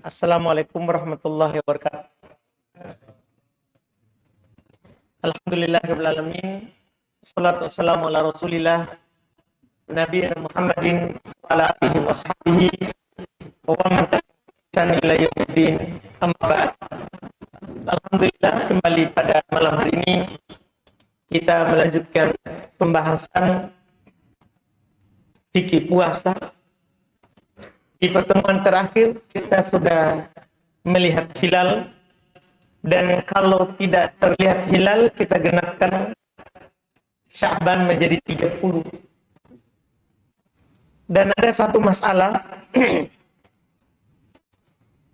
Assalamualaikum warahmatullahi wabarakatuh. Alhamdulillahirabbil alamin. Wassalatu wassalamu ala Rasulillah nabiyina Muhammadin wa ala alihi washabihi wa man tabi'ahum ila yaumiddin. Amma ba'd. Alhamdulillah, kembali pada malam hari ini kita melanjutkan pembahasan fikih puasa. Di pertemuan terakhir kita sudah melihat hilal, dan kalau tidak terlihat hilal kita genapkan Sya'ban menjadi 30. Dan ada satu masalah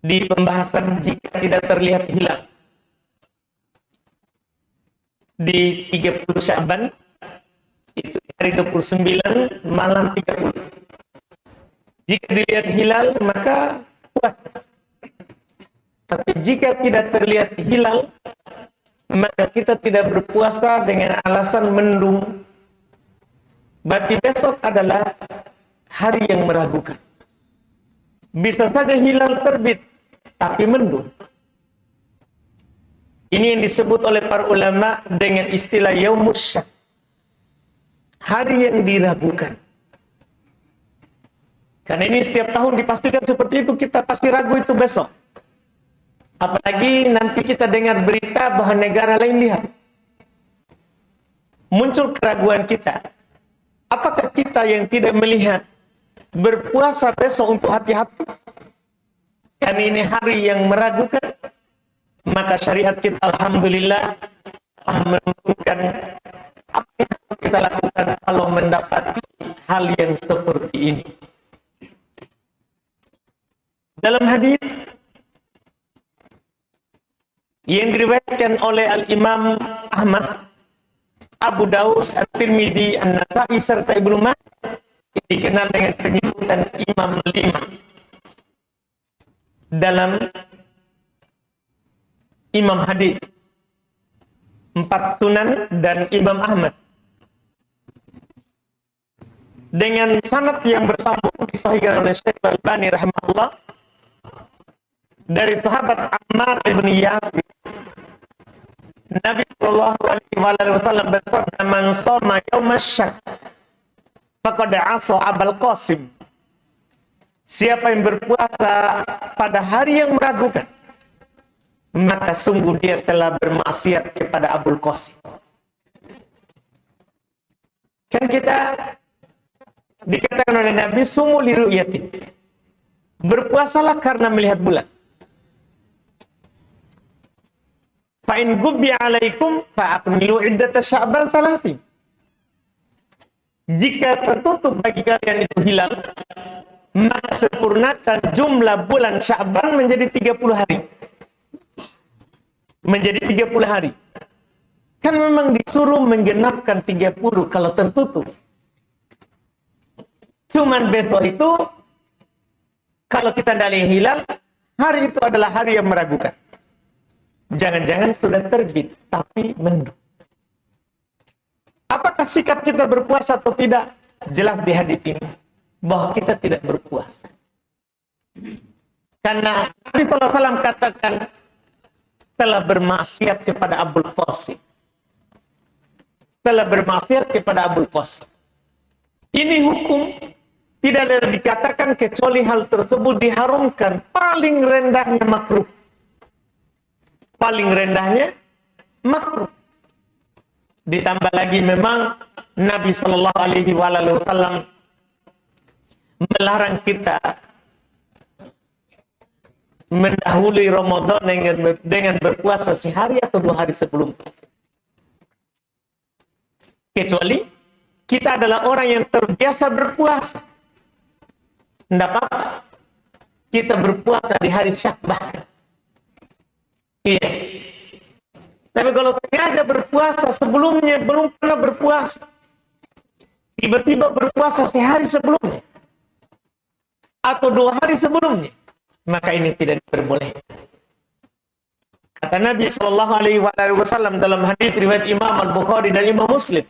di pembahasan jika tidak terlihat hilal di 30 Sya'ban, itu hari 29 malam 30. Jika dilihat hilal maka puasa. Tapi jika tidak terlihat hilal maka kita tidak berpuasa dengan alasan mendung. Berarti besok adalah hari yang meragukan. Bisa saja hilal terbit tapi mendung. Ini yang disebut oleh para ulama dengan istilah yaumus syak, hari yang diragukan. Karena ini setiap tahun dipastikan seperti itu, kita pasti ragu itu besok. Apalagi nanti kita dengar berita bahwa negara lain lihat. Muncul keraguan kita. Apakah kita yang tidak melihat berpuasa besok untuk hati-hati? Karena ini hari yang meragukan. Maka syariat kita alhamdulillah telah menentukan apa yang harus kita lakukan kalau mendapati hal yang seperti ini. Dalam hadis yang diriwayatkan oleh Al-Imam Ahmad, Abu Daud, At-Tirmidzi, An-Nasa'i serta Ibnu Majah, dikenal dengan penyebutan Imam 5 dalam Imam hadis 4 Sunan dan Imam Ahmad, dengan sanad yang bersambung disahihkan oleh Syekh Al-Albani rahimahullah dari sahabat Ammar bin Yasir. Nabi sallallahu alaihi wasallam bersabda, "Man shoma yaumas syak faqad asa Abul Qasim." Siapa yang berpuasa pada hari yang meragukan, maka sungguh dia telah bermaksiat kepada Abul Qasim. Kan kita dikatakan oleh Nabi, "Sumu li ru'yati." Berpuasalah karena melihat bulan. Fa in gubbi 'alaikum fa akmilu iddata Sya'ban 30. Jika tertutup bagi kalian itu hilal, maka sempurnakan jumlah bulan Sya'ban menjadi 30 hari. Menjadi 30 hari. Kan memang disuruh menggenapkan 30 kalau tertutup. Cuman besok itu kalau kita dalih hilal, hari itu adalah hari yang meragukan. Jangan-jangan sudah terbit tapi mendung. Apakah sikap kita berpuasa atau tidak? Jelas di hadis ini bahwa kita tidak berpuasa. Karena Nabi SAW katakan telah bermaksiat kepada Abul Qasim. Telah bermaksiat kepada Abul Qasim. Ini hukum tidak ada dikatakan kecuali hal tersebut diharamkan, paling rendahnya makruh. Paling rendahnya makruh. Ditambah lagi memang Nabi sallallahu alaihi wasallam melarang kita mendahului Ramadan dengan berpuasa sehari atau 2 hari sebelum. Kecuali kita adalah orang yang terbiasa berpuasa. Tidak apa-apa kita berpuasa di hari Sya'ban. Iya. Tapi kalau sengaja berpuasa sebelumnya belum pernah berpuasa, tiba-tiba berpuasa sehari sebelumnya atau 2 hari sebelumnya, maka ini tidak diperbolehkan. Kata Nabi sallallahu alaihi wasallam dalam hadis riwayat Imam Al-Bukhari dan Imam Muslim,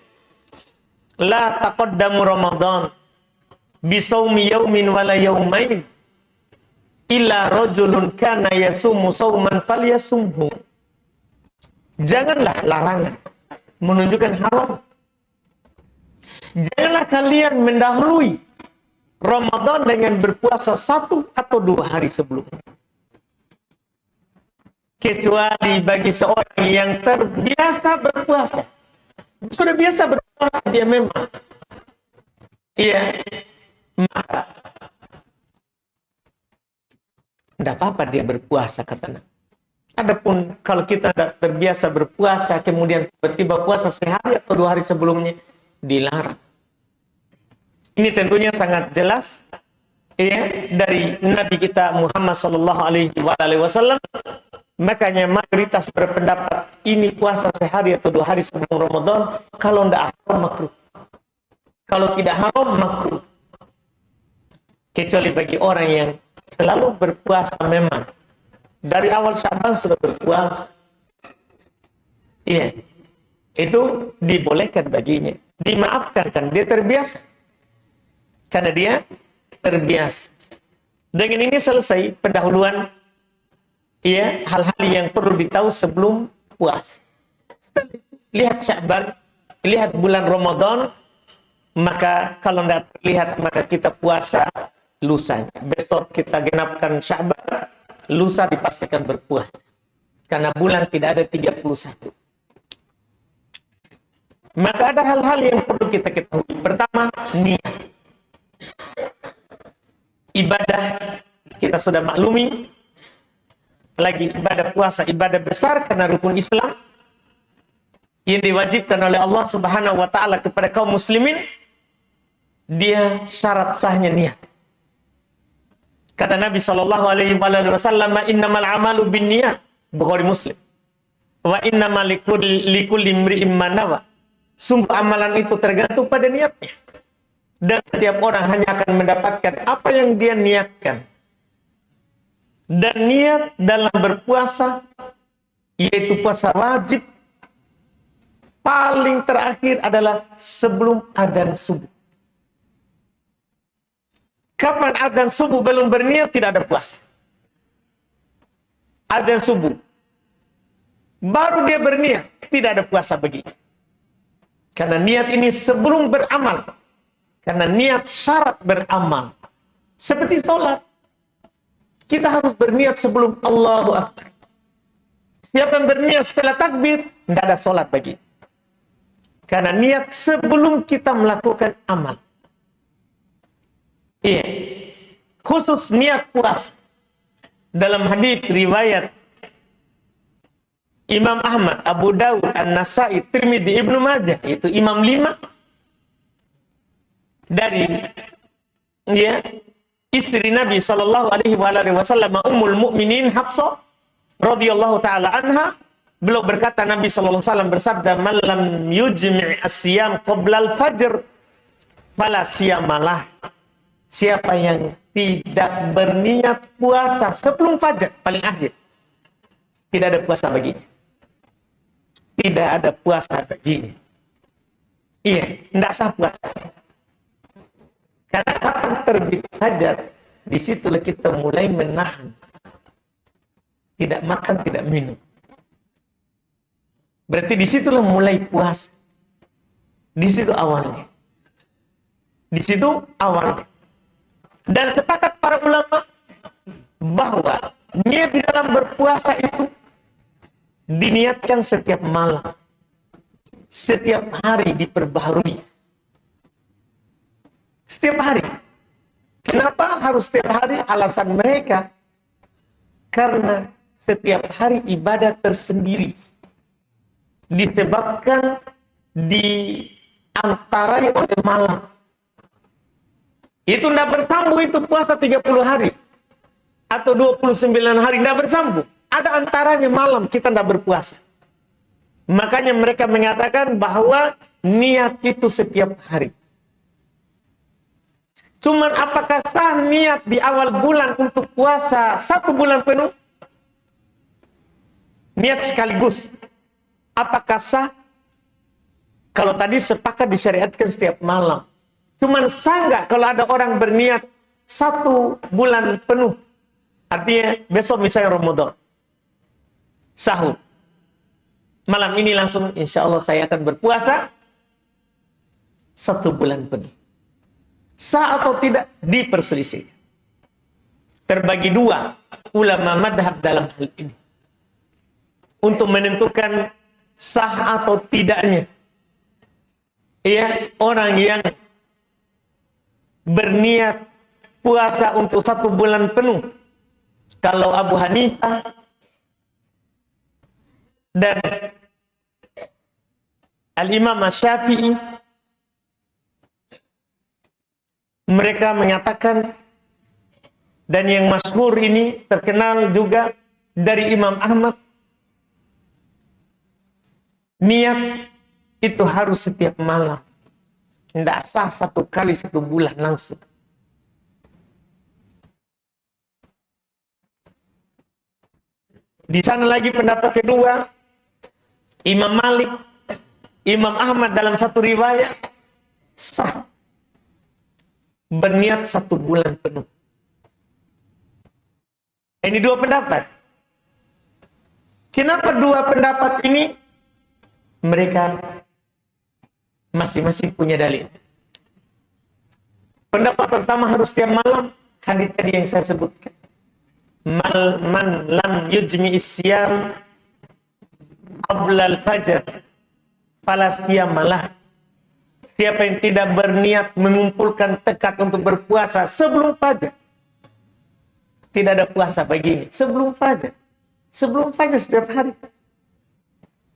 "La taqaddamu Ramadan bi shaumi yaumin wala yaumain illa rajulun kana yasumu sauman falyasumhu. Janganlah larangan menunjukkan haram. Janganlah kalian mendahului Ramadan dengan berpuasa 1 atau 2 hari sebelumnya. Kecuali bagi seorang yang terbiasa berpuasa. Sudah biasa berpuasa dia memang. Iya. Maka tidak apa-apa dia berpuasa, kata Nabi. Adapun kalau kita tidak terbiasa berpuasa, kemudian tiba-tiba puasa sehari atau 2 hari sebelumnya, dilarang. Ini tentunya sangat jelas ya dari Nabi kita Muhammad sallallahu alaihi wasallam. Makanya mayoritas berpendapat ini puasa sehari atau 2 hari sebelum Ramadan, kalau tidak haram makruh. Kalau tidak haram makruh. Kecuali bagi orang yang selalu berpuasa memang. Dari awal Sya'ban sudah berpuasa. Iya. Itu dibolehkan baginya. Dimaafkan kan dia terbiasa. Karena dia terbiasa. Dengan ini selesai pendahuluan ya, hal-hal yang perlu ditahu sebelum puasa. Setelah itu, lihat Sya'ban, lihat bulan Ramadan, maka kalau tidak lihat maka kita puasa lusa. Besok kita genapkan Sya'ban, lusa dipastikan berpuasa. Karena bulan tidak ada 31. Maka ada hal-hal yang perlu kita ketahui. Pertama, niat. Ibadah kita sudah maklumi. Lagi ibadah puasa, ibadah besar karena rukun Islam yang diwajibkan oleh Allah Subhanahu wa taala kepada kaum muslimin. Dia syarat sahnya niat. Kata Nabi sallallahu alaihi wasallam, "Innamal a'malu binniyat." Bukhari Muslim. "Wa innamal likulli imri'in ma nawa." Sungguh amalan itu tergantung pada niatnya. Dan setiap orang hanya akan mendapatkan apa yang dia niatkan. Dan niat dalam berpuasa, yaitu puasa wajib, paling terakhir adalah sebelum adzan subuh. Kapan adzan subuh belum berniat, tidak ada puasa. Adzan subuh baru dia berniat, tidak ada puasa baginya. Karena niat ini sebelum beramal. Karena niat syarat beramal. Seperti sholat. Kita harus berniat sebelum Allahu Akbar. Siapa yang berniat setelah takbir, tidak ada sholat bagi. Karena niat sebelum kita melakukan amal. Iya. Khusus niat puasa. Dalam hadis riwayat Imam Ahmad, Abu Dawud, An-Nasai, Tirmidzi, Ibnu Majah, itu Imam 5 dari ya istri Nabi sallallahu alaihi wasallam, Ummul Mukminin Hafsah radhiyallahu taala anha, beliau berkata, Nabi sallallahu alaihi wasallam bersabda, "Man lam yujmi' as-siyam qabla al-fajr fala siyamalah." Siapa yang tidak berniat puasa sebelum fajar, paling akhir, tidak ada puasa baginya. Tidak ada puasa baginya. Iya, tidak sah puasa. Karena kapan terbit fajar, disitulah kita mulai menahan. Tidak makan, tidak minum. Berarti disitulah mulai puasa. Di situ awalnya. Di situ awalnya. Dan sepakat para ulama bahwa niat di dalam berpuasa itu diniatkan setiap malam. Setiap hari diperbaharui. Setiap hari. Kenapa harus setiap hari? Alasan mereka, karena setiap hari ibadah tersendiri. Disebabkan diantarai oleh malam. Itu tidak bersambung, itu puasa 30 hari. Atau 29 hari, tidak bersambung. Ada antaranya malam, kita tidak berpuasa. Makanya mereka mengatakan bahwa niat itu setiap hari. Cuman apakah sah niat di awal bulan untuk puasa 1 bulan penuh? Niat sekaligus. Apakah sah? Kalau tadi sepakat disyariatkan setiap malam. Cuman sah nggak kalau ada orang berniat 1 bulan penuh? Artinya besok misalnya Ramadan, sahur. Malam ini langsung insya Allah saya akan berpuasa 1 bulan penuh. Sah atau tidak diperselisihkan. Terbagi 2 ulama madhab dalam hal ini untuk menentukan sah atau tidaknya. Ya, orang yang berniat puasa untuk 1 bulan penuh. Kalau Abu Hanifah dan Al-Imam Syafi'i, mereka mengatakan, dan yang masyhur ini terkenal juga dari Imam Ahmad, niat itu harus setiap malam. Tidak sah 1 kali 1 bulan langsung. Di sana lagi pendapat kedua, Imam Malik, Imam Ahmad dalam satu riwayat, sah berniat 1 bulan penuh. Ini 2 pendapat. Kenapa 2 pendapat ini? Mereka masing-masing punya dalil. Pendapat pertama harus setiap malam, hadits tadi yang saya sebutkan. Man lam yujmi isyam qabla al-fajr fala siyamalah. Siapa yang tidak berniat mengumpulkan tekad untuk berpuasa sebelum fajar, tidak ada puasa baginya. Sebelum fajar setiap hari.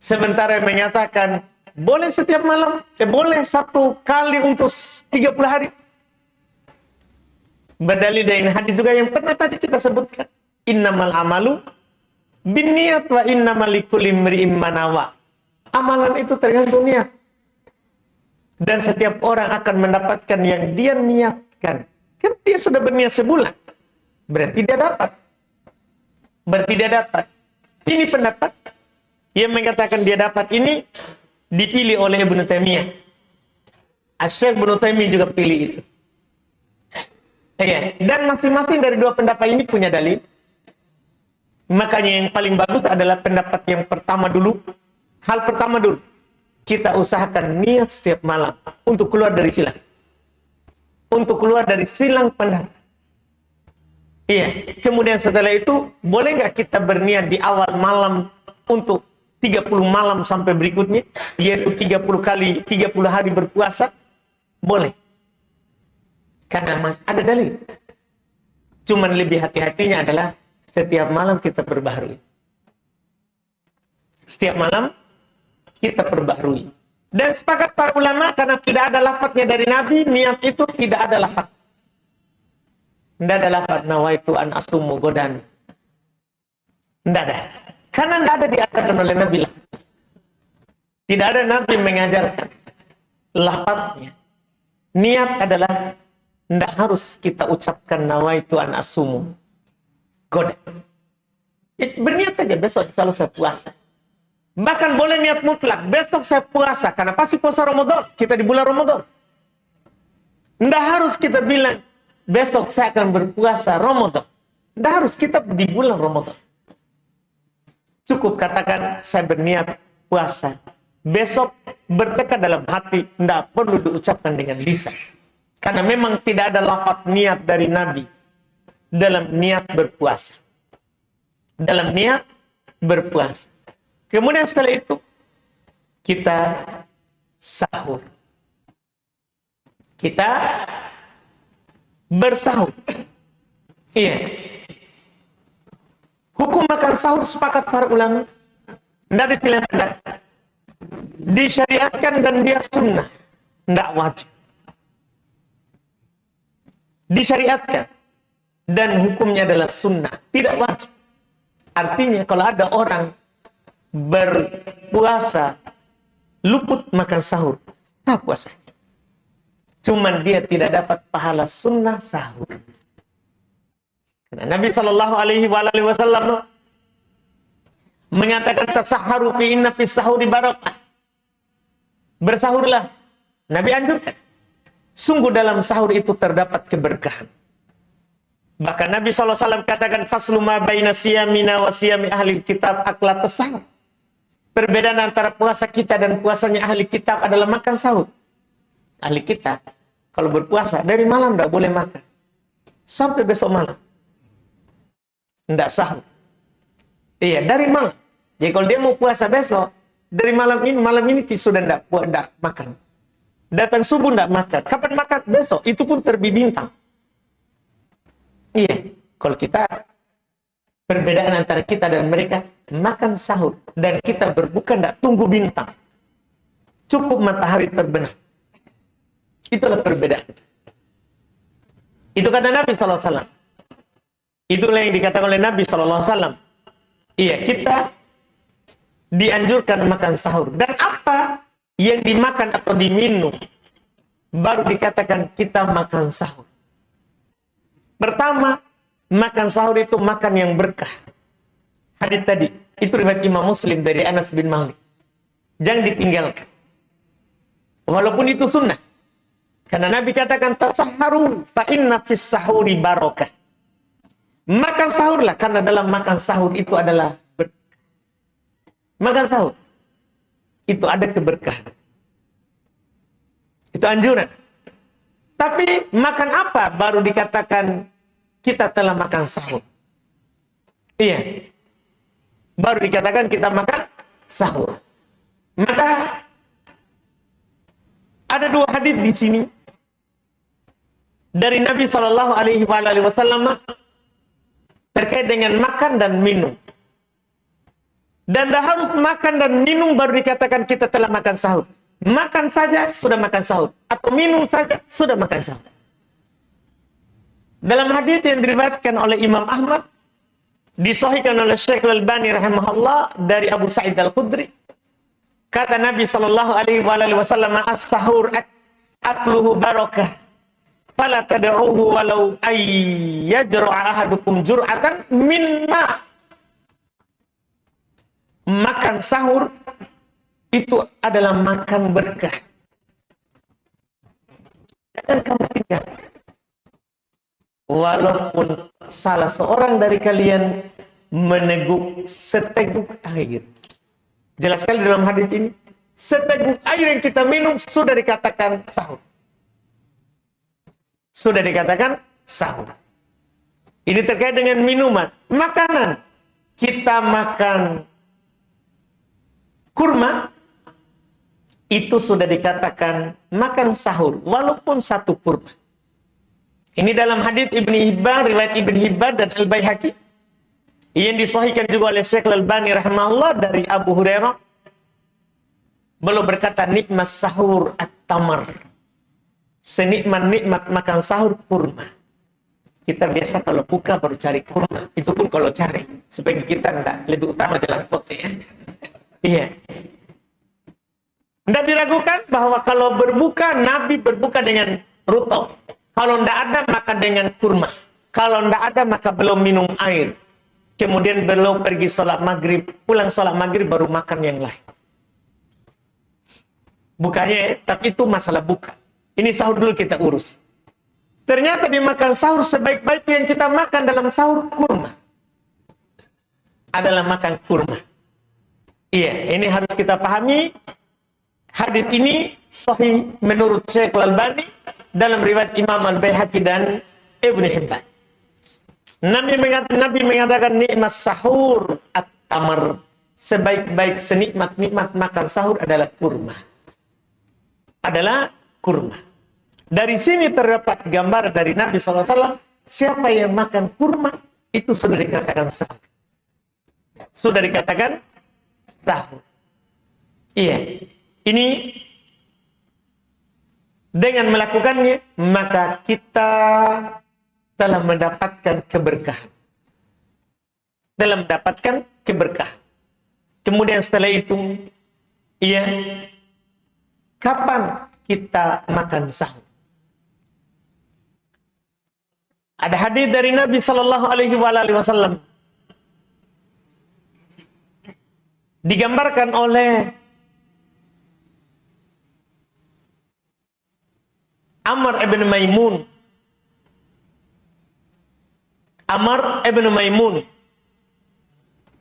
Sementara yang menyatakan boleh setiap malam, boleh 1 kali untuk 30 hari. Berdalil dari hadis juga yang pernah tadi kita sebutkan. Innamal amalu binniyat wa innamal likulli imri'in ma nawa. Amalan itu tergantung niat. Dan setiap orang akan mendapatkan yang dia niatkan. Kan dia sudah berniat sebulan. Berarti dia dapat. Ini pendapat yang mengatakan dia dapat ini dipilih oleh Ibnu Taimiyah. Asy-Syaikh Ibnu Taimiyah juga pilih itu. Ya, dan masing-masing dari 2 pendapat ini punya dalil. Makanya yang paling bagus adalah pendapat yang pertama dulu. Hal pertama dulu, kita usahakan niat setiap malam untuk keluar dari khilaf, untuk keluar dari silang pendapat. Iya, kemudian setelah itu boleh nggak kita berniat di awal malam untuk 30 malam sampai berikutnya, yaitu 30 kali 30 hari berpuasa? Boleh. Karena ada dalil. Cuman lebih hati-hatinya adalah setiap malam kita perbaharui. Setiap malam kita perbaharui. Dan sepakat para ulama, karena tidak ada lafadznya dari Nabi, niat itu tidak ada lafadz. Tidak ada lafadz nawaitu an asumu godan. Tidak ada. Karena tidak ada diajarkan oleh Nabi. Tidak ada Nabi mengajarkan lafadznya. Niat adalah tidak harus kita ucapkan nawaitu an asumu godan. Berniat saja besok kalau saya puasa. Bahkan boleh niat mutlak, besok saya puasa, karena pasti puasa Ramadan, kita di bulan Ramadan. Tidak harus kita bilang, besok saya akan berpuasa Ramadan. Tidak harus, kita di bulan Ramadan. Cukup katakan, saya berniat puasa. Besok bertekad dalam hati, tidak perlu diucapkan dengan lisan. Karena memang tidak ada lafaz niat dari Nabi dalam niat berpuasa. Dalam niat berpuasa. Kemudian setelah itu, kita sahur. Kita bersahur. Iya. Hukum makan sahur sepakat para ulama. Tidak disilahkan. Disyariatkan dan dia sunnah. Tidak wajib. Disyariatkan. Dan hukumnya adalah sunnah. Tidak wajib. Artinya kalau ada orang berpuasa luput makan sahur, sah puasanya. Cuman dia tidak dapat pahala sunnah sahur. Karena Nabi SAW mengatakan tasahharu fi inna fis sahuri barakah. Bersahurlah. Nabi anjurkan. Sungguh dalam sahur itu terdapat keberkahan. Bahkan Nabi SAW katakan, faslu ma baina siyamina wa siyami ahli kitab aklat sahur. Perbedaan antara puasa kita dan puasanya ahli kitab adalah makan sahur. Ahli kitab, kalau berpuasa, dari malam tidak boleh makan. Sampai besok malam. Tidak sahur. Iya, dari malam. Jadi kalau dia mau puasa besok, dari malam ini sudah tidak makan. Datang subuh tidak makan. Kapan makan? Besok. Itu pun terbit bintang. Iya, kalau kita, perbedaan antara kita dan mereka, makan sahur. Dan kita berbuka tidak tunggu bintang. Cukup matahari terbenam. Itulah perbedaan. Itu kata Nabi SAW. Itulah yang dikatakan oleh Nabi SAW. Iya, kita dianjurkan makan sahur. Dan apa yang dimakan atau diminum, baru dikatakan kita makan sahur. Pertama, makan sahur itu makan yang berkah. Hadits tadi, itu riwayat Imam Muslim dari Anas bin Malik. Jangan ditinggalkan. Walaupun itu sunnah. Karena Nabi katakan, tasahharu fa inna fis sahuri barakah. Makan sahurlah, karena dalam makan sahur itu adalah berkah. Makan sahur, itu ada keberkahan. Itu anjuran. Tapi makan apa baru dikatakan kita telah makan sahur? Iya. Baru dikatakan kita makan sahur. Maka ada dua hadis di sini dari Nabi Shallallahu Alaihi Wasallam terkait dengan makan dan minum. Dan dah harus makan dan minum baru dikatakan kita telah makan sahur. Makan saja sudah makan sahur, atau minum saja sudah makan sahur. Dalam hadis yang diriwayatkan oleh Imam Ahmad, disahihkan oleh Syekh Al-Albani rahimahullah dari Abu Sa'id Al-Khudri, kata Nabi sallallahu alaihi wasallam, as-sahur akluhu barakah, fala tad'uhu walau ayyajra'a ahadukum jur'atan min ma. Makan sahur itu adalah makan berkah. Jangan kamu tinggalkan. Walaupun salah seorang dari kalian meneguk seteguk air. Jelas sekali dalam hadis ini, seteguk air yang kita minum sudah dikatakan sahur. Sudah dikatakan sahur. Ini terkait dengan minuman. Makanan. Kita makan kurma, itu sudah dikatakan makan sahur, walaupun satu kurma. Ini dalam hadits Ibnu Hibban, riwayat Ibnu Hibban dan Al-Baihaqi, yang disahihkan juga oleh Syekh Al-Albani rahimahullah dari Abu Hurairah. Beliau berkata, nikmat sahur at-tamar. Senikmat-nikmat makan sahur kurma. Kita biasa kalau buka baru cari kurma. Itu pun kalau cari. Sebagai kita enggak, lebih utama jalan kota ya. Iya. Tidak diragukan bahwa kalau berbuka, Nabi berbuka dengan rutop. Kalau tidak ada, maka dengan kurma. Kalau tidak ada, maka belum minum air. Kemudian belum pergi sholat maghrib. Pulang sholat maghrib baru makan yang lain. Bukanya ya, tapi itu masalah buka. Ini sahur dulu kita urus. Ternyata dimakan sahur sebaik-baik yang kita makan dalam sahur kurma. Adalah makan kurma. Iya, ini harus kita pahami. Hadits ini sahih menurut Syekh Al-Albani dalam riwayat Imam Al-Baihaqi dan Ibnu Hibban. Nabi mengatakan nikmat sahur at-tamar. Sebaik-baik senikmat-nikmat makan sahur adalah kurma. Adalah kurma. Dari sini terdapat gambar dari Nabi SAW. Siapa yang makan kurma, itu sudah dikatakan sahur. Sudah dikatakan sahur. Iya. Ini dengan melakukannya, maka kita telah mendapatkan keberkahan. Telah mendapatkan keberkahan. Kemudian setelah itu, iya, kapan kita makan sahur? Ada hadis dari Nabi Sallallahu Alaihi Wasallam digambarkan oleh Amr ibn Maimun. Amr ibn Maimun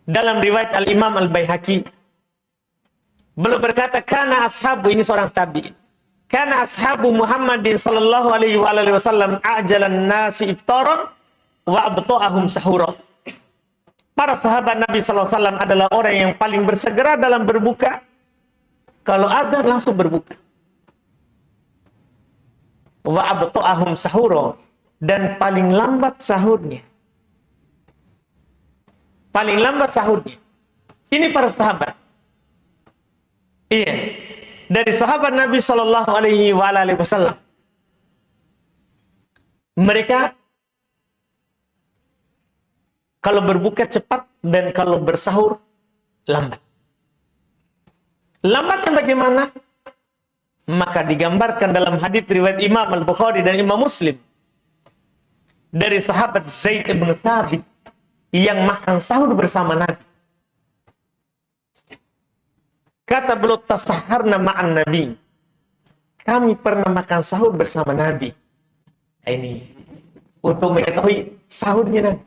dalam riwayat Al-Imam Al-Baihaqi, beliau berkata, kana ashabu, ini seorang tabi'in, kana ashabu Muhammadin sallallahu alaihi wasallam ajalan nasi iftaran wa abta'ahum sahura. Para sahabat Nabi sallallahu alaihi wasallam adalah orang yang paling bersegera dalam berbuka. Kalau adzan langsung berbuka. Wa abta'ahum sahura, dan paling lambat sahurnya. Paling lambat sahurnya. Ini para sahabat. Iya. Dari sahabat Nabi sallallahu alaihi wasallam. Mereka kalau berbuka cepat dan kalau bersahur lambat. Lambatnya bagaimana? Maka digambarkan dalam hadits riwayat Imam Al-Bukhari dan Imam Muslim dari sahabat Zaid bin Thabit yang makan sahur bersama Nabi. Kata beliau, tasaharna ma'an Nabi. Kami pernah makan sahur bersama Nabi. Ini untuk mengetahui sahurnya Nabi.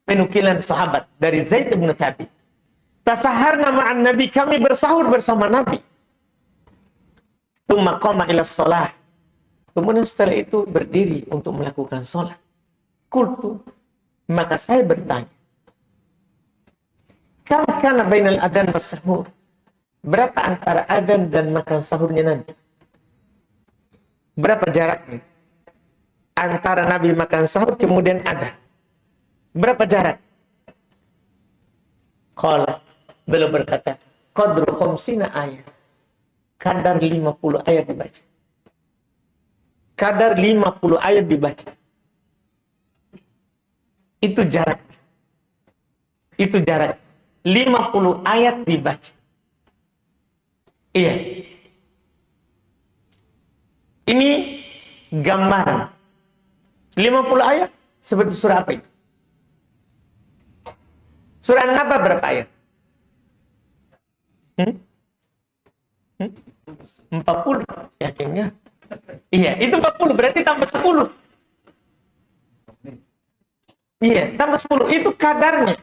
Penukilan sahabat dari Zaid bin Thabit. Tasaharna ma'an Nabi, kami bersahur bersama Nabi. Tsumma qama ila shalah. Kemudian setelah itu berdiri untuk melakukan salat. Qultu, maka saya bertanya, kam kana bainal adzan was sahur? Berapa antara adzan dan makan sahurnya Nabi? Berapa jaraknya antara Nabi makan sahur kemudian adzan? Berapa jarak? Qala, beliau berkata, qadru khamsina ayat. Kadar 50 ayat dibaca. Kadar 50 ayat dibaca. Itu jarak. Itu jarak. 50 ayat dibaca. Iya. Ini gambaran. 50 ayat seperti surah apa itu? Surah An-Naba berapa ayat? 40. Yakinnya? Iya, itu 40 berarti tambah 10. Iya, tambah 10 itu kadarnya.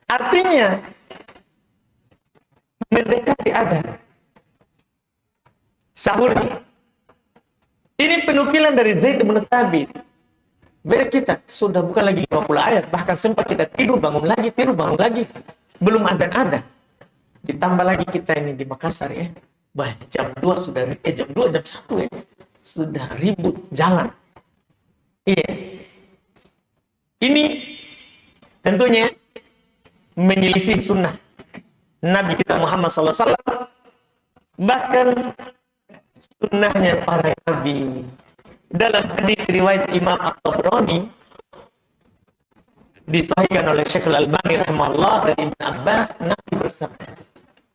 Artinya mendekati adzan. Sahurnya. Ini penukilan dari Zaid bin Thabit. Beda kita sudah bukan lagi 50 ayat, bahkan sempat kita tidur bangun lagi. Belum adzan. Ditambah lagi kita ini di Makassar ya. Bah, jam 2 sudah jam 2 jam 1 ya. Sudah ribut jalan. Iya. Ini tentunya menyelisih sunnah Nabi kita Muhammad SAW. Bahkan sunnahnya para nabi. Dalam hadis riwayat Imam At-Tabrani disahihkan oleh Syekh Al-Albani rahimahullah dari Ibn Abbas, Nabi bersabda,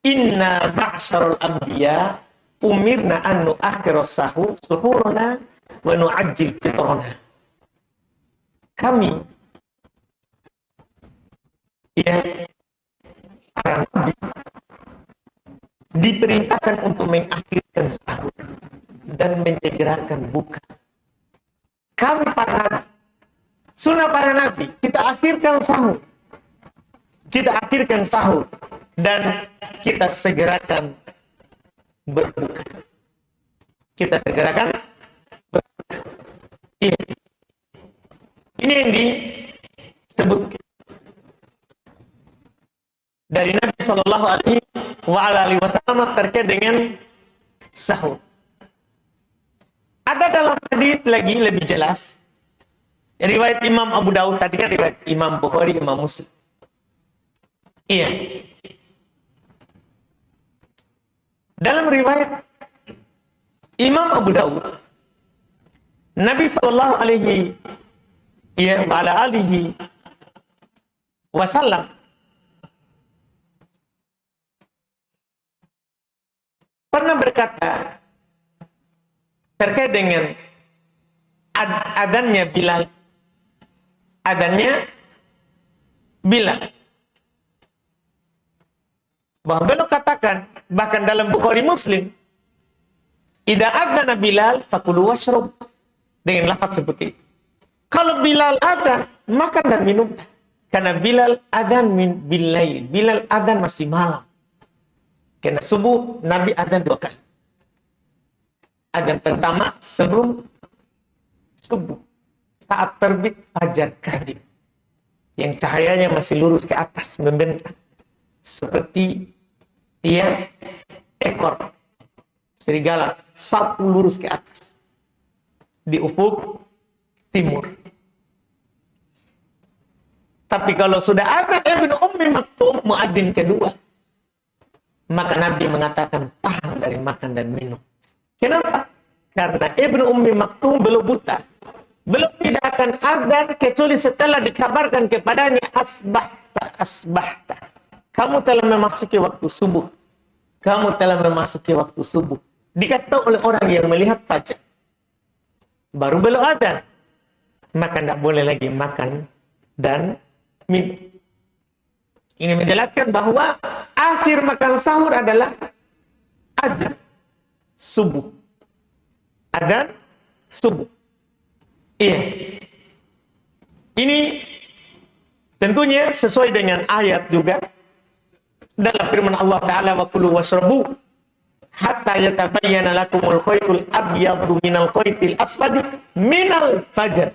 "Inna ma'syarul anbiya umirna an nu'akhiras suhurana wa nu'ajjil fitrana." Kami ya para nabi diperintahkan untuk mengakhirkan sahur dan menyegerakan buka. Kami para nabi, sunnah para nabi, kita akhirkan sahur dan kita segerakan berbuka. Iya. Ini yang disebutkan dari Nabi Sallallahu Alaihi Wasallam terkait dengan sahur. Ada dalam hadis lagi lebih jelas. Riwayat Imam Abu Daud, tadi kan riwayat Imam Bukhari, Imam Muslim. Iya. Dalam riwayat Imam Abu Daud, Nabi Sallallahu Alaihi Wasallam pernah berkata terkait dengan adanya Bilal. Bahwa beliau katakan, bahkan dalam Bukhari Muslim, idza adzana Bilal fakulu washrab, dengan lafaz seperti itu. Kalau Bilal adzan, makan dan minum. Karena Bilal adzan min billail. Bilal adzan masih malam. Karena subuh Nabi adzan 2 kali. Adzan pertama sebelum subuh, saat terbit fajar kadib, yang cahayanya masih lurus ke atas membentang seperti ekor serigala sapu lurus ke atas di ufuk timur. Tapi kalau sudah ada Ibnu Ummi Maktum, muadzin kedua, maka Nabi mengatakan tahan dari makan dan minum. Kenapa? Karena Ibnu Ummi Maktum belum buta. Belum tidak akan adzan kecuali setelah dikabarkan kepadanya asbahta. Kamu telah memasuki waktu subuh. Kamu telah memasuki waktu subuh. Dikasih tahu oleh orang yang melihat fajar. Baru belum adzan. Maka tidak boleh lagi makan dan minum. Ini menjelaskan bahwa akhir makan sahur adalah adzan subuh. Adzan subuh. Iya. Ini tentunya sesuai dengan ayat juga dalam firman Allah Ta'ala, wa kulu washrabu hatta yatabayyana lakumul khaytul abyadu minal khaytil asfadi minal fajr.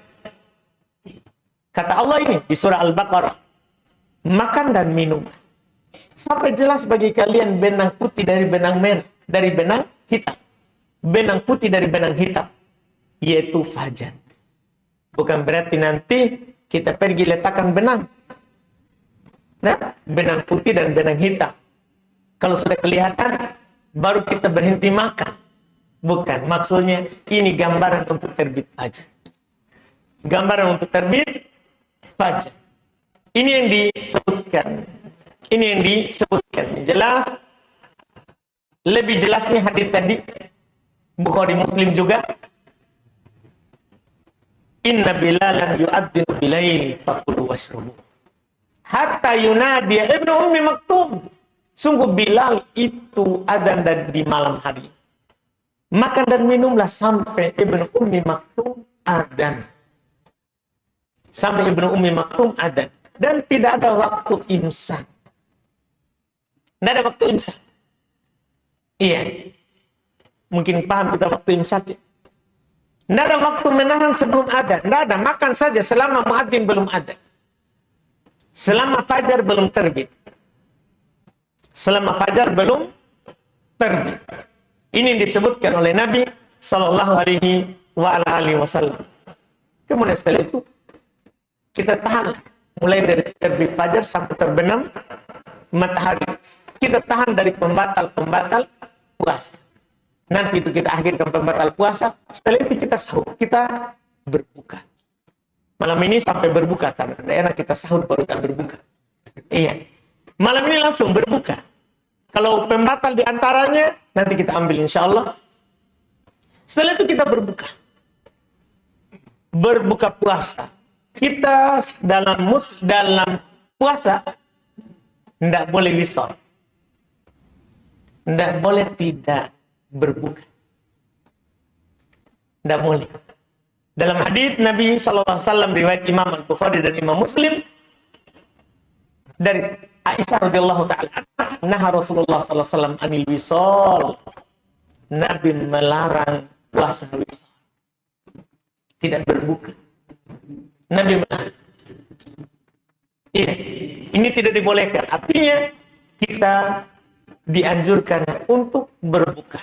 Kata Allah ini di surah Al-Baqarah, makan dan minum sampai jelas bagi kalian benang putih dari benang merah, dari benang hitam. Benang putih dari benang hitam, yaitu fajar. Bukan berarti nanti kita pergi letakkan benang. Nah, benang putih dan benang hitam. Kalau sudah kelihatan, baru kita berhenti makan. Bukan, maksudnya ini gambaran untuk terbit fajar. Gambaran untuk terbit fajar. Ini yang disebutkan. Ini yang disebutkan. Jelas, lebih jelasnya hadis tadi, Bukhari Muslim juga. Inna bilalan yu'adzinu bilail fakulu washrabu hatta yunadi Ibnu Ummi Maktum. Sungguh Bilal itu adzan di malam hari. Makan dan minumlah sampai Ibnu Ummi Maktum adzan. Sampai Ibnu Ummi Maktum adzan. Dan tidak ada waktu imsak. Tidak ada waktu imsak. Iya. Mungkin paham kita waktu imsak ya? Tidak ada waktu menahan sebelum adzan. Tidak ada, makan saja selama muadzin belum ada. Selama fajar belum terbit. Selama fajar belum terbit. Ini disebutkan oleh Nabi Sallallahu Alaihi Wasallam. Kemudian setelah itu kita tahan mulai dari terbit fajar sampai terbenam matahari. Kita tahan dari pembatal-pembatal puasa. Nanti itu kita akhirkan pembatal puasa. Setelah itu kita sahur, kita berbuka. Malam ini sampai berbuka karena daerah kita sahur baru kita berbuka. Iya. Malam ini langsung berbuka. Kalau pembatal di antaranya nanti kita ambil insya Allah. Setelah itu kita berbuka. Berbuka puasa. Kita dalam puasa tidak boleh wisol. Tidak boleh tidak berbuka. Tidak boleh. Dalam hadis Nabi SAW riwayat Imam Al-Bukhari dan Imam Muslim dari Aisyah radhiyallahu taala anha, Rasulullah SAW anil wisol. Nabi melarang puasa wisol. Tidak berbuka. Nabi melarang. Ini tidak dibolehkan. Artinya kita dianjurkan untuk berbuka.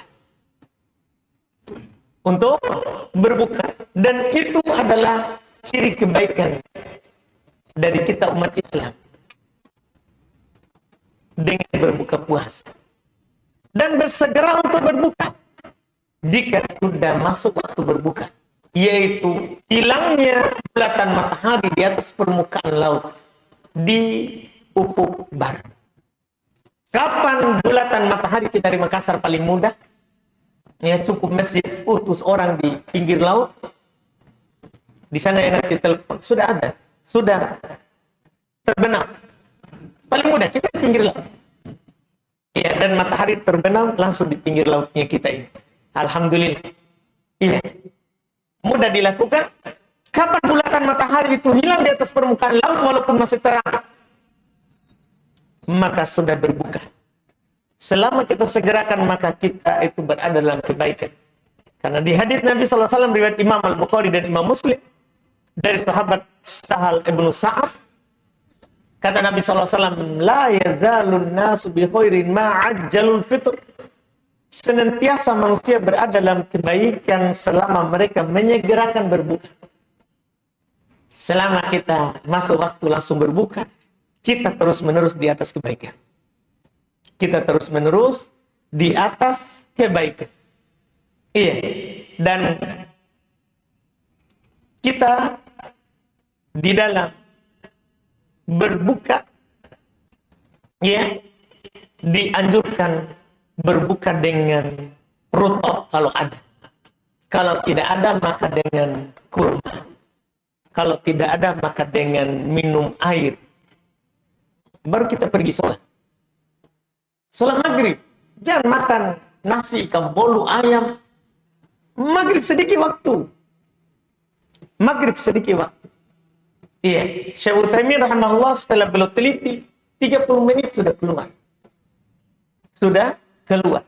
Untuk berbuka. Dan itu adalah ciri kebaikan dari kita umat Islam. Dengan berbuka puasa. Dan bersegera untuk berbuka. Jika sudah masuk waktu berbuka. Yaitu hilangnya bulatan matahari di atas permukaan laut. Di ufuk barat. Kapan bulatan matahari kita di Makassar paling mudah? Ya cukup masjid utus orang di pinggir laut. Di sana yang nanti telepon. Sudah ada. Sudah terbenam. Paling mudah kita di pinggir laut. Ya, dan matahari terbenam langsung di pinggir lautnya kita ini. Alhamdulillah. Iya. Mudah dilakukan. Kapan bulatan matahari itu hilang di atas permukaan laut walaupun masih terang, maka sudah berbuka. Selama kita segerakan, maka kita itu berada dalam kebaikan. Karena di hadits Nabi SAW riwayat Imam Al-Bukhari dan Imam Muslim dari sahabat Sahal ibnu Sa'ad, kata Nabi SAW, la yazalun nasu bi khairin ma'ajjalul fitr. Senantiasa manusia berada dalam kebaikan selama mereka menyegerakan berbuka. Selama kita masuk waktu langsung berbuka, kita terus-menerus di atas kebaikan. Kita terus-menerus di atas kebaikan. Iya. Dan kita di dalam berbuka, ya, dianjurkan berbuka dengan rutop kalau ada. Kalau tidak ada, maka dengan kurma. Kalau tidak ada, maka dengan minum air. Baru kita pergi sholat. Sholat maghrib. Jangan makan nasi, ikan bolu, ayam. Maghrib sedikit waktu. Maghrib sedikit waktu. Iya. Syekh Utsaimin rahimahullah setelah beliau teliti, 30 menit sudah keluar. Sudah keluar.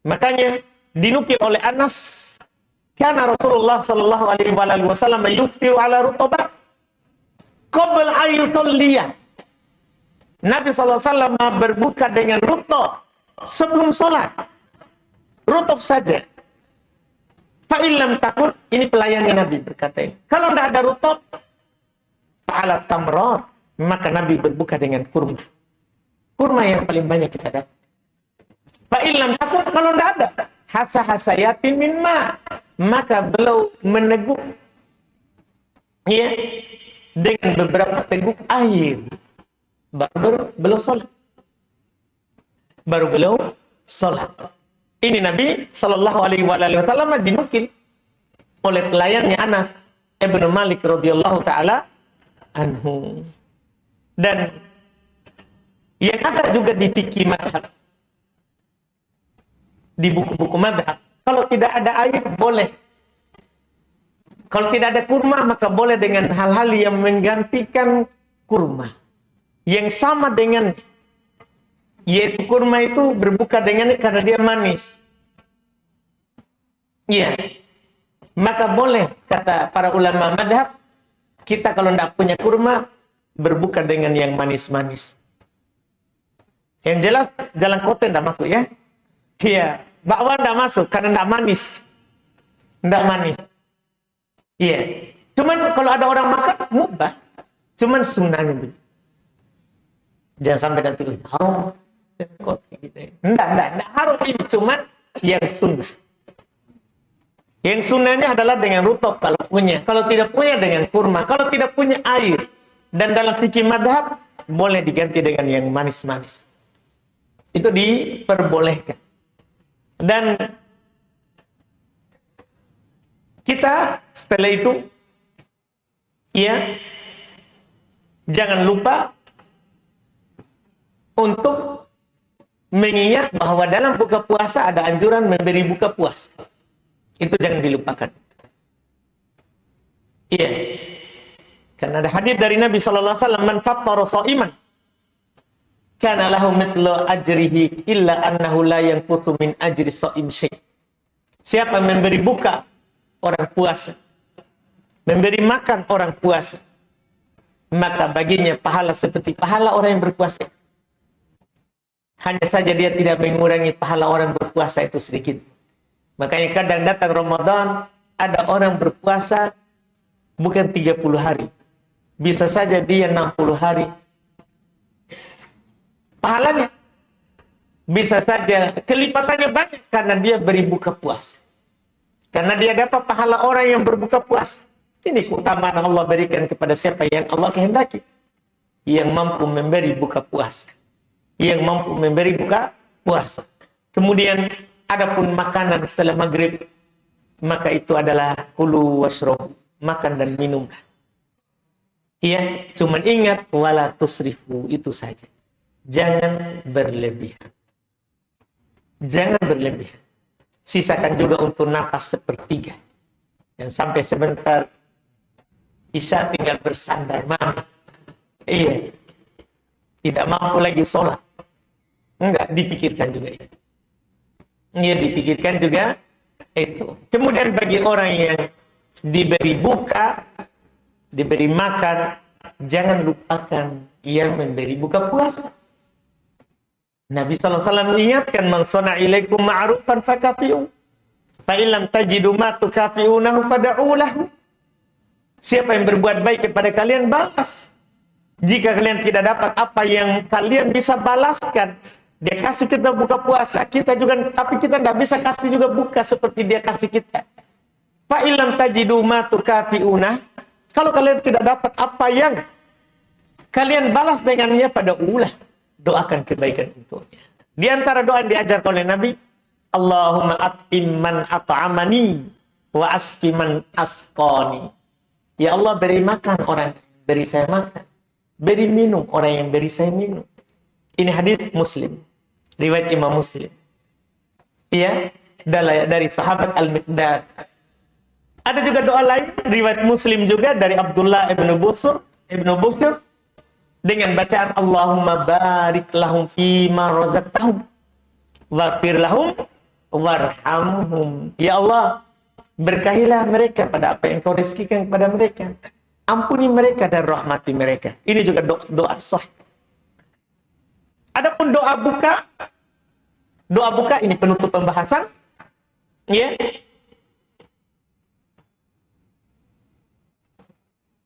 Makanya dinukil oleh Anas, karena Rasulullah sallallahu alaihi wasallam yuftiru ala rutabat qabla ayyusalliya. Nabi sallallahu alaihi wasallam berbuka dengan rutop sebelum salat. Rutop saja. Fa illam takun, ini pelayannya Nabi berkata ini. Kalau tidak ada rutop, fa'ala tamrat, maka Nabi berbuka dengan kurma. Kurma yang paling banyak kita dapat. Fa'ilam takut, kalau tidak ada hasa-hasayatin min ma, maka beliau meneguk, ya, dengan beberapa teguk air. Baru beliau sholat. Baru beliau sholat. Ini Nabi Sallallahu Alaihi Wasallam dinukil oleh pelayannya Anas ibnu Malik radhiyallahu taala anhu. Dan yang ada juga di fikih madhab, di buku-buku madhab, kalau tidak ada air boleh. Kalau tidak ada kurma, maka boleh dengan hal-hal yang menggantikan kurma, yang sama dengan, yaitu kurma itu berbuka dengannya karena dia manis. Iya, maka boleh, kata para ulama madhab, kita kalau tidak punya kurma, berbuka dengan yang manis-manis. Yang jelas jalan kote tidak masuk, ya. Iya, bakwan tidak masuk karena tidak manis. Tidak manis. Iya. Cuman kalau ada orang makan, mubah. Cuman sunnahnya begitu. Jangan sampai nanti harum. Tidak harum ini. Cuman yang sunnah. Yang sunnahnya adalah dengan rutop kalau punya. Kalau tidak punya dengan kurma. Kalau tidak punya air. Dan dalam fikih madhab, boleh diganti dengan yang manis-manis. Itu diperbolehkan. Dan kita setelah itu, ya, jangan lupa untuk mengingat bahwa dalam buka puasa ada anjuran memberi buka puasa. Itu jangan dilupakan. Iya. Karena ada hadis dari Nabi sallallahu alaihi wasallam, "Man fattara sha'iman kana lahu mithlu ajrihi illa annahu la yanqusu min ajri sha'im syai'." Siapa memberi buka orang puasa, memberi makan orang puasa, maka baginya pahala seperti pahala orang yang berpuasa. Hanya saja dia tidak mengurangi pahala orang berpuasa itu sedikit. Makanya kadang datang Ramadan, ada orang berpuasa bukan 30 hari. Bisa saja dia 60 hari. Pahalanya bisa saja kelipatannya banyak karena dia beri buka puasa. Karena dia dapat pahala orang yang berbuka puasa. Ini keutamaan Allah berikan kepada siapa yang Allah kehendaki. Yang mampu memberi buka puasa. Yang mampu memberi buka puasa. Kemudian adapun makanan setelah maghrib, maka itu adalah kulu washrabu, makan dan minum. Iya, cuman ingat wala tusrifu, itu saja. Jangan berlebihan. Jangan berlebihan. Sisakan juga untuk napas sepertiga. Yang sampai sebentar Isya tinggal bersandar, mami. Iya. Tidak mampu lagi sholat. Enggak, dipikirkan juga itu. Iya, dipikirkan juga itu. Kemudian bagi orang yang diberi buka, diberi makan, jangan lupakan yang memberi buka puasa. Nabi SAW mengingatkan, man sona ilaikum ma'rufan fakafi'u, fa illam tajidu ma tukafi'unahu fad'u lahu. Siapa yang berbuat baik kepada kalian, balas. Jika kalian tidak dapat apa yang kalian bisa balaskan, dia kasih kita buka puasa, kita juga, tapi kita tidak bisa kasih juga buka seperti dia kasih kita. Fa illam tajidu ma tukafi'unah, kalau kalian tidak dapat apa yang kalian balas dengannya, pada ulah, doakan kebaikan untuknya. Di antara doa yang diajarkan oleh Nabi, Allahumma at'im man at'amani wa aski man asqani. Ya Allah, beri makan orang yang beri saya makan, beri minum orang yang beri saya minum. Ini hadis Muslim, riwayat Imam Muslim. Iya, dari sahabat Al-Miqdad. Ada juga doa lain, riwayat Muslim juga dari Abdullah ibnu Busr dengan bacaan Allahumma barik lahum fima razaqtahum waghfir lahum warhamhum. Ya Allah, berkahilah mereka pada apa yang kau rezekikan kepada mereka. Ampuni mereka dan rahmati mereka. Ini juga doa sahih. Adapun doa buka ini penutup pembahasan. Ya.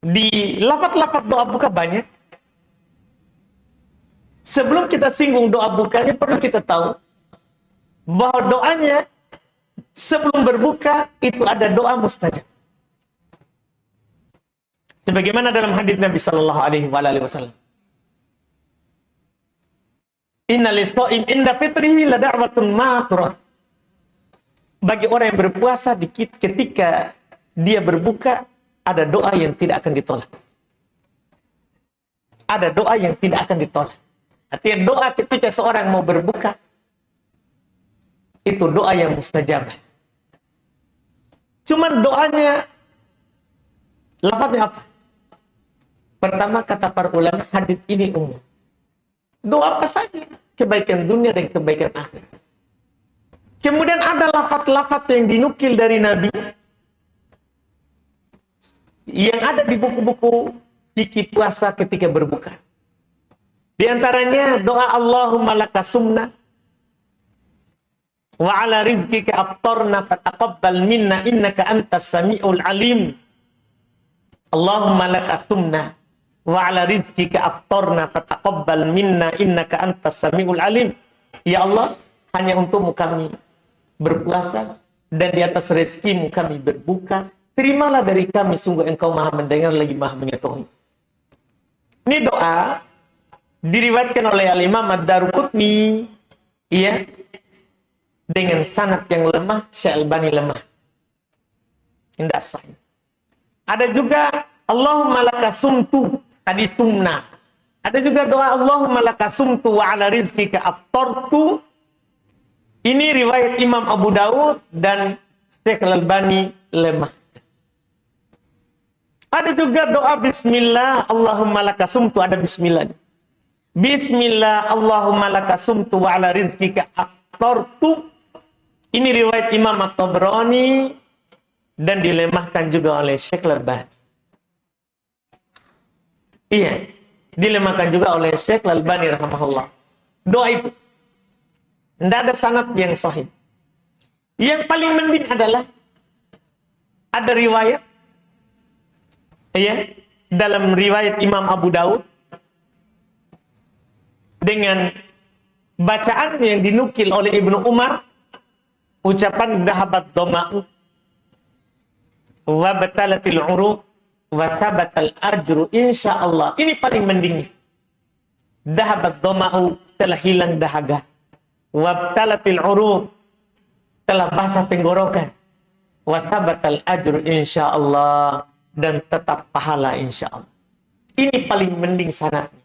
Di lafaz-lafaz doa buka banyak. Sebelum kita singgung doa bukanya, perlu kita tahu bahwa doanya sebelum berbuka itu ada doa mustajab. Sebagaimana dalam hadis Nabi sallallahu alaihi wasallam. Inna lis-shaim inda fitrihi la da'watun maturah. Bagi orang yang berpuasa ketika dia berbuka, ada doa yang tidak akan ditolak. Ada doa yang tidak akan ditolak. Artinya doa ketika seorang mau berbuka, itu doa yang mustajab. Cuman doanya, lafaznya apa? Pertama, kata para ulama, hadis ini umum. Doa apa saja, kebaikan dunia dan kebaikan akhir. Kemudian ada lafaz-lafaz yang dinukil dari Nabi, yang ada di buku-buku fikih puasa ketika berbuka. Di antaranya doa Allahumma laka sumna wa ala rizqika aftarna fataqabbal minna innaka antas samiul alim. Allahumma laka sumna wa ala rizqika aftarna fataqabbal minna innaka antas samiul alim. Ya Allah, hanya untukmu kami berpuasa dan di atas rezekimu kami berbuka. Terimalah dari kami, sungguh engkau maha mendengar lagi maha mengetahui. Ini doa diriwayatkan oleh Al-Imam Ad-Daruqutni, iya, dengan sanad yang lemah, Syekh Albani lemah. Tidak sah. Ada juga Allahumma laka sumtu, hadis sumna. Ada juga doa Allahumma laka sumtu wa ala rizqika aftartu. Ini riwayat Imam Abu Dawud dan Syekh Albani lemah. Ada juga doa bismillah Allahumma laka sumtu, ada bismillah. Bismillah Allahumma laka sumtu wa ala rizqika aftartu. Ini riwayat Imam At-Tabrani dan dilemahkan juga oleh Syekh Albani. Iya, dilemahkan juga oleh Syekh Albani rahimahullah. Doa itu tidak ada sanad yang sahih. Yang paling penting adalah ada riwayat, iya, dalam riwayat Imam Abu Daud dengan bacaan yang dinukil oleh Ibnu Umar, ucapan dhahabat dhama'u wa batalatil uruq wa thabatal ajru insyaallah. Ini paling mendingnya. Dhahabat dhama'u, telah hilang dahaga. Wa batalatil uruq, telah basah tenggorokan. Wa thabatal ajru insyaallah, dan tetap pahala insyaallah. Ini paling mending sanadnya.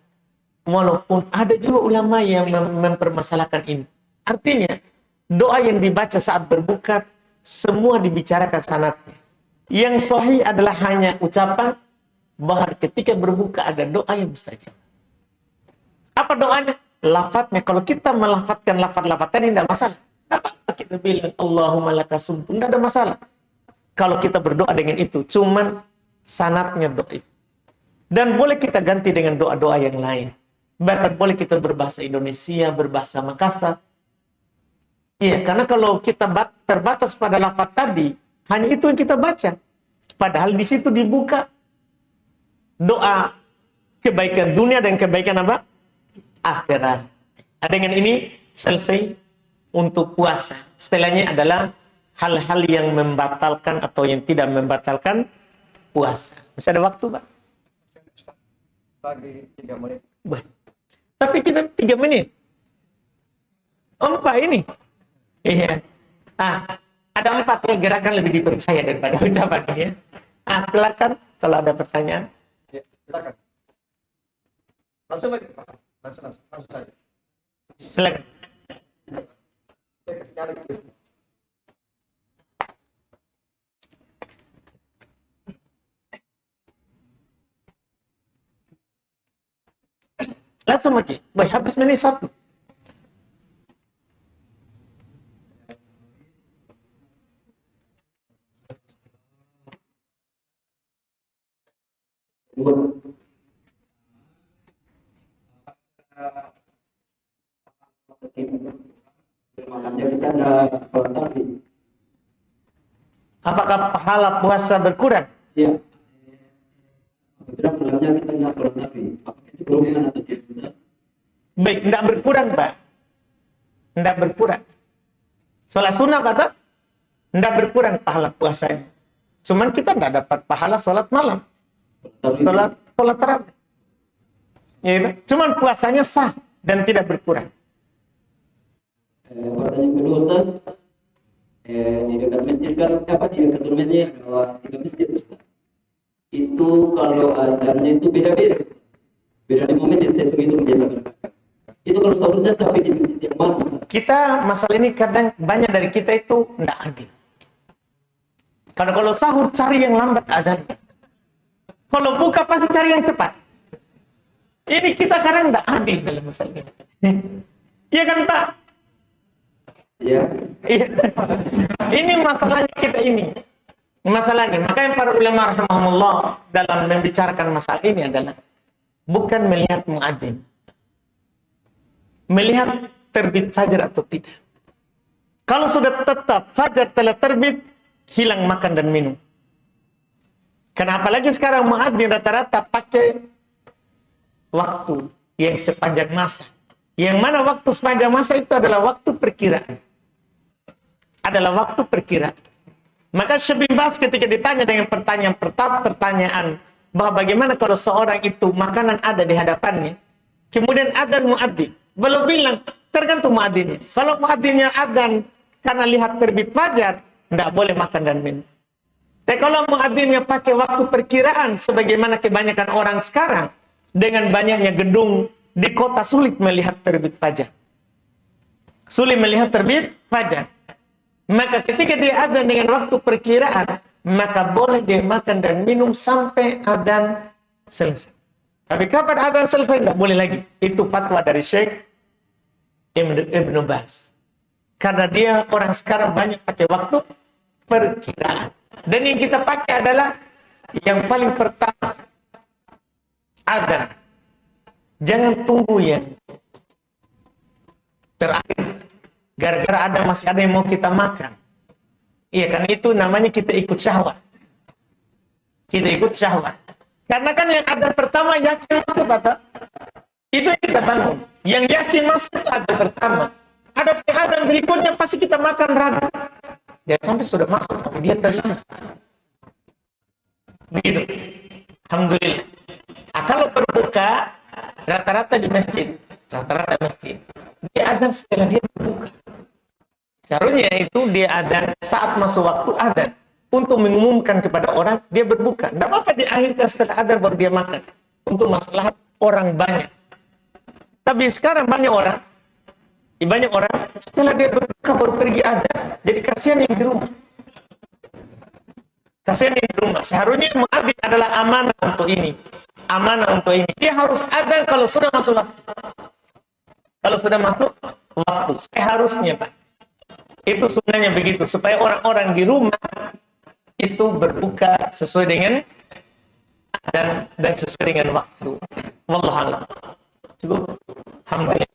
Walaupun ada juga ulama yang mempermasalahkan ini. Artinya, doa yang dibaca saat berbuka, semua dibicarakan sanadnya. Yang sahih adalah hanya ucapan bahwa ketika berbuka ada doa yang mustajab. Apa doanya? Lafadznya. Kalau kita melafadzkan lafadz-lafadz tadi tidak masalah. Apa kita bilang Allahumma laka sumtu, tidak ada masalah. Kalau kita berdoa dengan itu, cuman sanatnya dhaif. Dan boleh kita ganti dengan doa-doa yang lain. Bahkan boleh kita berbahasa Indonesia, berbahasa Makassar. Iya, karena kalau kita terbatas pada lafadz tadi, hanya itu yang kita baca. Padahal di situ dibuka doa kebaikan dunia dan kebaikan apa? Akhirat. Dengan ini selesai untuk puasa. Setelahnya adalah hal-hal yang membatalkan atau yang tidak membatalkan puasa. Masih ada waktu, Pak? Lagi 3 menit. Bah. Tapi kita 3 menit. Oh, 4 ini. Iya. Ada 4 ya, gerakan lebih dipercaya daripada ucapan ini ya. Silakan kalau ada pertanyaan. Ya, silakan. Langsung aja, Pak. Langsung saja. Silakan. Saya kasih cara gitu. Langsung aja. Baik, habis menit 1. Makanya kita ada sholat tapi. Apakah pahala puasa berkurang? Iya. Apabila malamnya kita nggak sholat tapi, apakah itu golongan atau tidak? Baik, tidak berkurang, Pak. Tidak berkurang. Sholat sunnah, kata? Tidak berkurang pahala puasanya. Cuman kita tidak dapat pahala sholat malam. Sholat tarawih. Ya, cuman puasanya sah dan tidak berkurang. Pertanyaan kedua, Ustaz. Di dekat masjid kan, di dekat rumahnya ada 3 masjid, Ustaz. Itu kalau azannya itu beda-beda. Beda 5 menit, saya itu biasa berkata. Itu kalau sahurnya sampai di masjid yang mana, Ustaz? Kita masalah ini kadang banyak dari kita itu tidak adil. Karena kalau sahur cari yang lambat adanya. Kalau buka pasti cari yang cepat. Ini kita kadang tidak adil dalam masalah ini. Iya kan, Pak? Ya. Iya. Ini masalahnya kita ini. Masalahnya. Makanya para ulama rahimahumullah dalam membicarakan masalah ini adalah bukan melihat muadzin. Melihat terbit fajar atau tidak. Kalau sudah tetap fajar telah terbit, hilang makan dan minum. Kenapa lagi sekarang muadzin rata-rata pakai waktu yang sepanjang masa. Yang mana waktu sepanjang masa itu adalah waktu perkiraan. Adalah waktu perkiraan. Maka Syekh bin Baz ketika ditanya dengan pertanyaan bahwa bagaimana kalau seorang itu makanan ada di hadapannya, kemudian adzan muadzin, belum bilang tergantung muadzinnya. Kalau muadzinnya adzan karena lihat terbit fajar, tidak boleh makan dan minum. Tapi kalau muadzinnya pakai waktu perkiraan, sebagaimana kebanyakan orang sekarang, dengan banyaknya gedung di kota sulit melihat terbit fajar. Sulit melihat terbit fajar. Maka ketika dia adzan dengan waktu perkiraan, maka boleh dia makan dan minum sampai adzan selesai. Tapi kapan adzan selesai, tidak boleh lagi. Itu fatwa dari Syekh Ibn Baz. Karena dia orang sekarang banyak pakai waktu perkiraan. Dan yang kita pakai adalah yang paling pertama, adzan. Jangan tunggu yang terakhir. Gara-gara masih ada yang mau kita makan. Iya, karena itu namanya kita ikut syahwat. Kita ikut syahwat. Karena kan yang ada pertama yakin masuk kata. Itu yang kita bangun. Yang yakin masuk itu ada pertama. Ada adzan berikutnya pasti kita makan ragu. Jangan sampai sudah masuk tapi dia terlambat. Begitu. Alhamdulillah. Kalau berbuka rata-rata di masjid. Rata-rata masjid. Dia adzan setelah dia berbuka. Seharusnya itu dia adzan saat masuk waktu adzan untuk mengumumkan kepada orang dia berbuka. Tidak apa-apa diakhirkan setelah adzan baru dia makan untuk maslahat orang banyak. Tapi sekarang banyak orang setelah dia berbuka baru pergi adzan. Jadi kasihan yang di rumah. Kasihan di rumah. Seharusnya muadzin adalah amanah untuk ini. Amanah untuk ini. Dia harus adzan kalau sudah masuk waktu. Kalau sudah masuk waktu. Seharusnya, Pak. Itu sunnahnya begitu. Supaya orang-orang di rumah itu berbuka sesuai dengan dan sesuai dengan waktu. Wallahu a'lam. Cukup. Alhamdulillah.